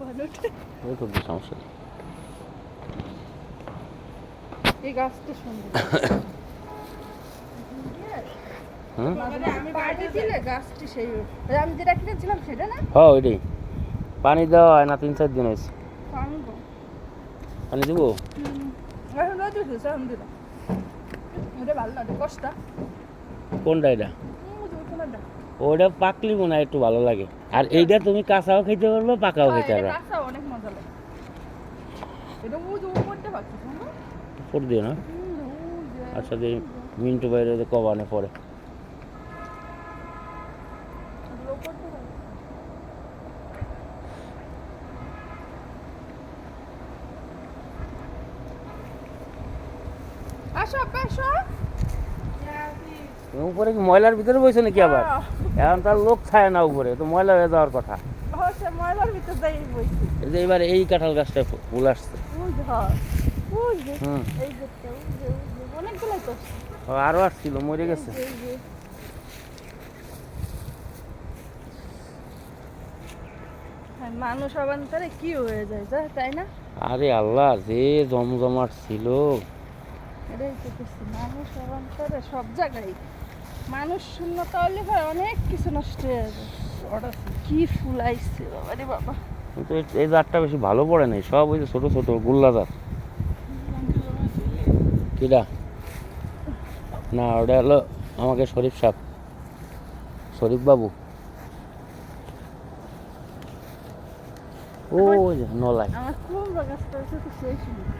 ওই তো সমস্যা নেই। এই গাছটা সুন্দর। হুম আমি পানি দিলে গাছটি সেই আমি যেটা কিনেছিলাম সেটা না হ্যাঁ ওইটাই পানি দেওয়া হয় না 3-4 দিন হয়েছে। পানি পানি দেবো এখন রোদ উঠেছে আমি দিলাম ওটা ভালো লাগে কষ্টা কোনটা এটা ওটা পাকলি মনে হয় একটু ভালো লাগে আর এইটা তুমি কাঁচাও খেতে পারবে পাকাও খেতে পারবে অনেক মজা লাগে এটা করতে পারছিস উপর দিয়ে না আচ্ছা দিয়ে মিন্টু বাইরে কবানে পরে আসো আসো উপরে কি ময়লার ভিতরে বসে নাকি আবার এখন তার লোক ছায় না উপরে তো ময়লা হয়ে যাওয়ার কথা ময়লার ভিতর যাই বইছি এই যে এবার এই কাঁঠাল গাছটা ফুল আসছে হুম অনেকগুলো তো আরো আসছিল মরে গেছে মানুষ অবান্তরে কি হয়ে যায় তাই না আরে আল্লাহ যে জমজমাট ছিল এটাই তো কিছু মানুষ অবান্তরে সব জায়গায় মানুষ শূন্যতা হলে হয় অনেক কিছু নষ্ট হয়ে যাবে কি ফুল আইছে বাবারে বাবা কিন্তু এই জাতটা বেশি ভালো পড়ে নাই সব ওই যে ছোট ছোট গোল্লা জাত কিরা না ওটা হলো আমাকে শরীফ সাহেব শরীফ বাবু ও নলায় আমার কুমড়ো গাছটা হচ্ছে তো সেই সুন্দর